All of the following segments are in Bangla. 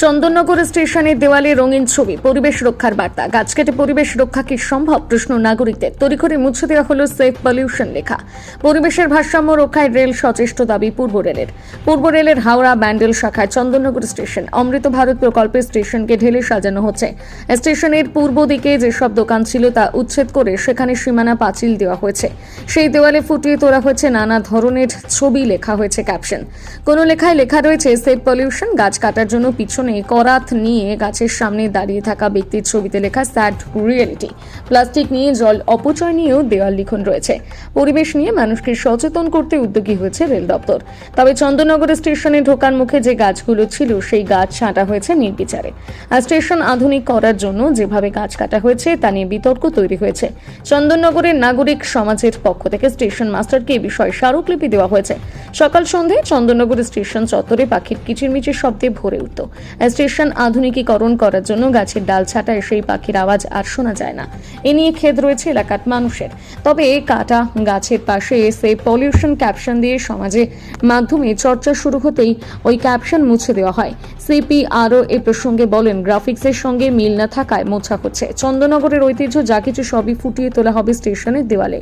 চন্দননগর স্টেশনের দেওয়ালে রঙিন ছবি, পরিবেশ রক্ষার বার্তা। গাছ কেটে পরিবেশ রক্ষা কি সম্ভব? প্রশ্ন নাগরিকদের। তড়িঘড়ি মুছে দেওয়া হলো সেফ পলিউশন লেখা। পরিবেশের ভারসাম্য রক্ষায় রেল সচেষ্ট দাবি পূর্ব রেলের হাওড়া ব্যান্ডেল শাখায় চন্দননগর স্টেশন অমৃত ভারত প্রকল্পের স্টেশনকে ঢেলে সাজানো হচ্ছে। স্টেশনের পূর্ব দিকে যেসব দোকান ছিল তা উচ্ছেদ করে সেখানে সীমানা পাঁচিল দেওয়া হয়েছে। সেই দেওয়ালে ফুটিয়ে তোলা হয়েছে নানা ধরনের ছবি, লেখা হয়েছে ক্যাপশন। কোনো লেখায় লেখা রয়েছে সেফ পলিউশন। গাছ কাটার জন্য পিছনে করাত নিয়ে গাছের সামনে দাঁড়িয়ে থাকা ব্যক্তির ছবিতে লেখা স্যাড রিয়েলিটি। প্লাস্টিক নিয়ে, জল অপচয় নিয়েও দেওয়াল লিখন রয়েছে। পরিবেশ নিয়ে মানুষকে সচেতন করতে উদ্যোগী হয়েছে রেল দপ্তর। তবে চন্দননগর স্টেশনে ঢোকার মুখে যে গাছগুলো ছিল সেই গাছ ছাঁটা হয়েছে নির্বিচারে। আর স্টেশন আধুনিক করার জন্য যেভাবে গাছ কাটা হয়েছে তা নিয়ে বিতর্ক তৈরি হয়েছে। চন্দননগরের নাগরিক সমাজের পক্ষ থেকে স্টেশন মাস্টারকে এই বিষয়ে স্মারকলিপি দেওয়া হয়েছে। সকাল সন্ধ্যায় চন্দননগর স্টেশন চত্বরে পাখির কিচিরমিচির শব্দে ভরে উঠত। স্টেশন আধুনিকীকরণ করার জন্য গাছের ডাল ছাঁটায় সেই পাখির আওয়াজ আর শোনা যায় না। এ নিয়ে খেদ রয়েছে এলাকার মানুষের। তবে কাটা গাছের পাশে সেফ পলিউশন ক্যাপশন দিয়ে সমাজে মাধ্যমে চর্চা শুরু হতেই ওই ক্যাপশন মুছে দেওয়া হয়। সিপি আরও এ প্রসঙ্গে বলেন, গ্রাফিক্সের সঙ্গে মিল না থাকায় মোছা হচ্ছে। চন্দননগরের ঐতিহ্য যা কিছু সবই ফুটিয়ে তোলা হবে স্টেশনের দেওয়ালে।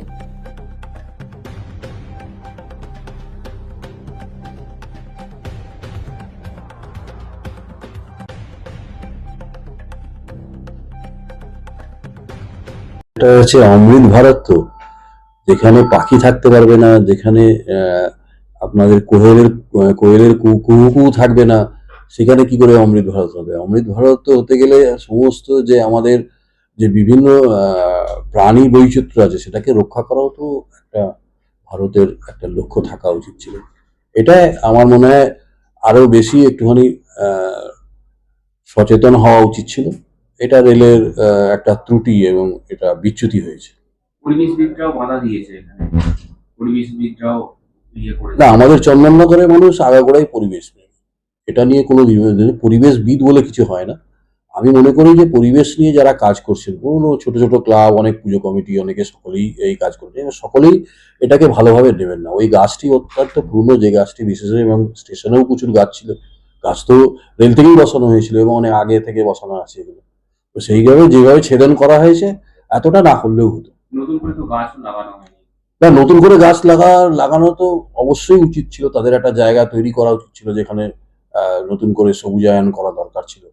এটা হচ্ছে অমৃত ভারত, তো যেখানে পাখি থাকতে পারবে না, যেখানে আপনাদের কোয়েলের কুহু থাকবে না, সেখানে কি করে অমৃত ভারত হবে? অমৃত ভারত তো হতে গেলে সমস্ত যে আমাদের যে বিভিন্ন প্রাণী বৈচিত্র্য আছে সেটাকে রক্ষা করাও তো একটা ভারতের একটা লক্ষ্য থাকা উচিত ছিল। এটা আমার মনে হয় আরো বেশি একটুখানি সচেতন হওয়া উচিত ছিল। এটা রেলের একটা ত্রুটি এবং এটা বিচ্যুতি হয়েছে। পরিবেশবিদরাও বাধা দিয়েছে এখানে, পরিবেশবিদরাও না, আমাদের চন্দননগরের মানুষ আগাগোড়াই পরিবেশ প্রেমী। এটা নিয়ে কোনো পরিবেশবিদ বলে কিছু হয় না। আমি মনে করি যে পরিবেশ নিয়ে যারা কাজ করছেন, কোনো ছোট ছোট ক্লাব, অনেক পুজো কমিটি, অনেকে সকলেই এই কাজ করছেন, সকলেই এটাকে ভালোভাবে নেবেন না। ওই গাছটি অত্যন্ত পুরনো, যে গাছটি বিশেষ, এবং স্টেশনেও প্রচুর গাছ ছিল। গাছ তো রেল থেকেই বসানো হয়েছিল এবং অনেক আগে থেকে বসানো আছে এগুলো। তো সেইভাবে যেভাবে ছেদন করা হয়েছে, এতটা না করলেও হতো। নতুন করে তো গাছ লাগানো হয়নি। না, নতুন করে গাছ লাগানো তো অবশ্যই উচিত ছিল। তাদের একটা জায়গা তৈরি করা উচিত ছিল যেখানে নতুন করে সবুজায়ন করা দরকার ছিল।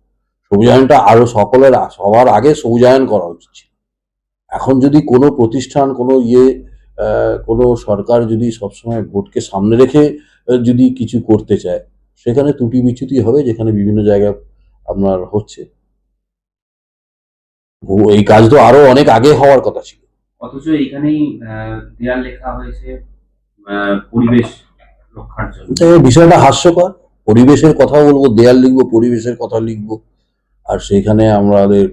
সবুজায়নটা আরো সবার আগে সবুজায়ন করা উচিত ছিল। এখন যদি কোনো প্রতিষ্ঠান, কোনো সরকার যদি সবসময় ভোটকে সামনে রেখে যদি কিছু করতে চায়, সেখানে ত্রুটি বিচ্যুতি হবে, যেখানে বিভিন্ন জায়গায় আপনার হচ্ছে। এই কাজ তো আরো অনেক আগে হওয়ার কথা ছিল। অথচ এইখানেই দেয়াল লেখা হয়েছে পরিবেশ রক্ষার জন্য। বিষয়টা হাস্যকর। পরিবেশের কথা বলবো, দেয়াল লিখবো, পরিবেশের কথা লিখবো, আর সেইখানে আমাদের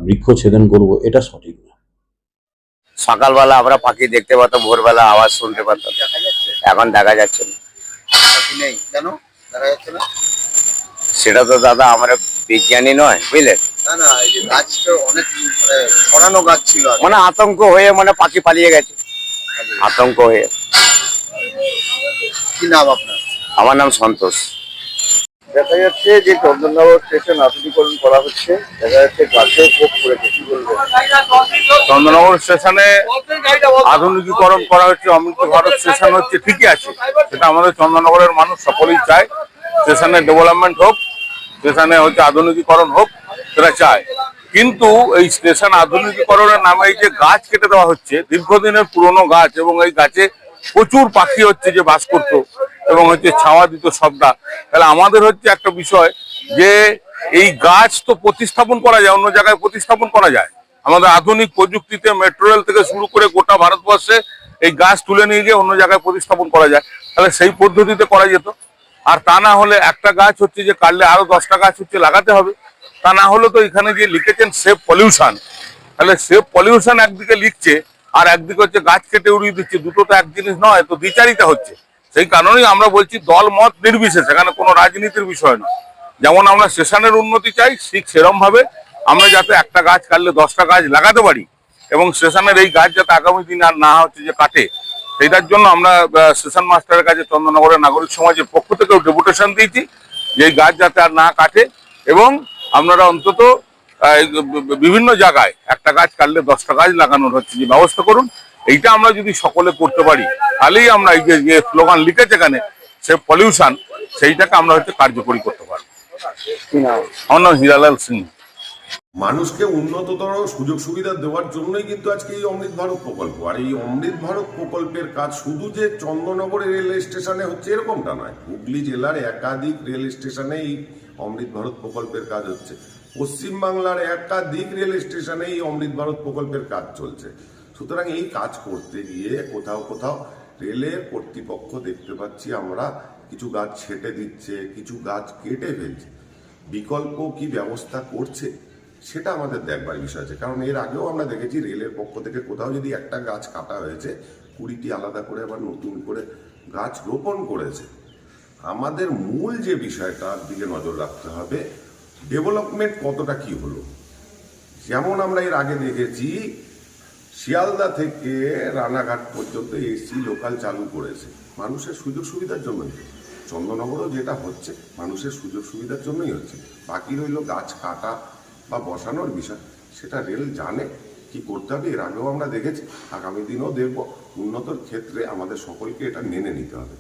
বৃক্ষ ছেদন করবো, এটা সঠিক না। সকালবেলা আমরা পাখি দেখতে পাতাম, ভোরবেলা আওয়াজ শুনতে পাতাম, এখন দেখা যাচ্ছে না। কেন দেখা যাচ্ছে না? সেটা তো দাদা আমরা বিজ্ঞানী নয়, বুঝলেন। না না, এই যে গাছটা অনেক ছড়ানো গাছ ছিল, মানে আতঙ্ক হয়ে পাখি পালিয়ে গেছে, আতঙ্ক হয়ে। কি নাম আপনার? আমার নাম সন্তোষ। দেখা যাচ্ছে যে চন্দননগর স্টেশন আধুনিকরণ করা হচ্ছে, দেখা যাচ্ছে গাছের ভোগ করেছে, কি বলবো? চন্দননগর স্টেশনে আধুনিকীকরণ করা হচ্ছে, অমৃত ভারত স্টেশন হচ্ছে, ঠিকই আছে, সেটা আমাদের চন্দননগরের মানুষ সকলেই চায়। স্টেশনের ডেভেলপমেন্ট হোক, স্টেশনে হচ্ছে আধুনিকীকরণ হোক, সেটা চায়। কিন্তু এই স্টেশন আধুনিকীকরণের নামে এই যে গাছ কেটে দেওয়া হচ্ছে, দীর্ঘদিনের পুরনো গাছ, এবং এই গাছে প্রচুর পাখি হচ্ছে যে বাস করতো এবং হচ্ছে ছাওয়া দিত সবটা। তাহলে আমাদের হচ্ছে একটা বিষয় যে এই গাছ তো প্রতিস্থাপন করা যায়, অন্য জায়গায় প্রতিস্থাপন করা যায়। আমাদের আধুনিক প্রযুক্তিতে মেট্রো রেল থেকে শুরু করে গোটা ভারতবর্ষে এই গাছ তুলে নিয়ে গিয়ে অন্য জায়গায় প্রতিস্থাপন করা যায়। তাহলে সেই পদ্ধতিতে করা যেত। আর তা না হলে একটা গাছ হচ্ছে যে কাটলে আরো 10টা গাছ হচ্ছে লাগাতে হবে। তা না হলে তো এখানে যে লিখেছেন সেফ পলিউশন, তাহলে সেফ পলিউশন একদিকে লিখছে আর একদিকে হচ্ছে গাছ কেটে উড়িয়ে দিচ্ছে, দুটো তো এক জিনিস নয়, তো দ্বিচারিতা হচ্ছে। সেই কারণেই আমরা বলছি দল মত নির্বিশেষে, এখানে কোনো রাজনীতির বিষয় নয়। যেমন আমরা স্টেশনের উন্নতি চাই, ঠিক সেরকম ভাবে আমরা যাতে একটা গাছ কাটলে 10টা গাছ লাগাতে পারি, এবং স্টেশনের এই গাছ যাতে আগামী দিন আর না হচ্ছে যে কাটে, সেটার জন্য আমরা স্টেশন মাস্টারের কাছে চন্দননগরের নাগরিক সমাজের পক্ষ থেকেও ডেপুটেশন দিয়েছি। যে এই গাছ যাতে আর না কাটে, এবং আপনারা অন্তত বিভিন্ন জায়গায় একটা গাছ কাটলে 10টা গাছ লাগানোর হচ্ছে যে ব্যবস্থা করুন। এইটা আমরা যদি সকলে করতে পারি, তাহলেই আমরা এই যে স্লোগান লিখেছে এখানে সে পলিউশন, সেইটাকে আমরা হচ্ছে কার্যকরী করতে পারবো। আমার নাম হীরালাল সিং। মানুষকে উন্নততর সুযোগ সুবিধা দেওয়ার জন্যই কিন্তু আজকে এই অমৃত ভারত প্রকল্প। আর এই অমৃত ভারত প্রকল্পের কাজ শুধু যে চন্দননগরে রেল স্টেশনে হচ্ছে এরকমটা নয়, হুগলি জেলার একাধিক রেল স্টেশনে এই অমৃত ভারত প্রকল্পের কাজ হচ্ছে। পশ্চিমবাংলার একাধিক রেল স্টেশনে এই অমৃত ভারত প্রকল্পের কাজ চলছে। সুতরাং এই কাজ করতে গিয়ে কোথাও কোথাও রেলের কর্তৃপক্ষ দেখতে পাচ্ছি আমরা কিছু গাছ ছেটে দিচ্ছে, কিছু গাছ কেটে ফেলছে। বিকল্প কি ব্যবস্থা করছে সেটা আমাদের দেখবার বিষয় আছে। কারণ এর আগেও আমরা দেখেছি রেলের পক্ষ থেকে কোথাও যদি একটা গাছ কাটা হয়েছে, 20টি আলাদা করে আবার নতুন করে গাছ রোপণ করেছে। আমাদের মূল যে বিষয়টার দিকে নজর রাখতে হবে, ডেভেলপমেন্ট কতটা কি হলো। যেমন আমরা এর আগে দেখেছি শিয়ালদা থেকে রানাঘাট পর্যন্ত এসি লোকাল চালু করেছে মানুষের সুযোগ সুবিধার জন্যই। চন্দননগরও যেটা হচ্ছে মানুষের সুযোগ সুবিধার জন্যই হচ্ছে। বাকি রইল গাছ কাটা বা বসানোর বিষয়, সেটা রেল জানে কি করতে হবে। এর আগেও আমরা দেখেছি, আগামী দিনেও দেখব। উন্নতর ক্ষেত্রে আমাদের সকলকে এটা মেনে নিতে হবে।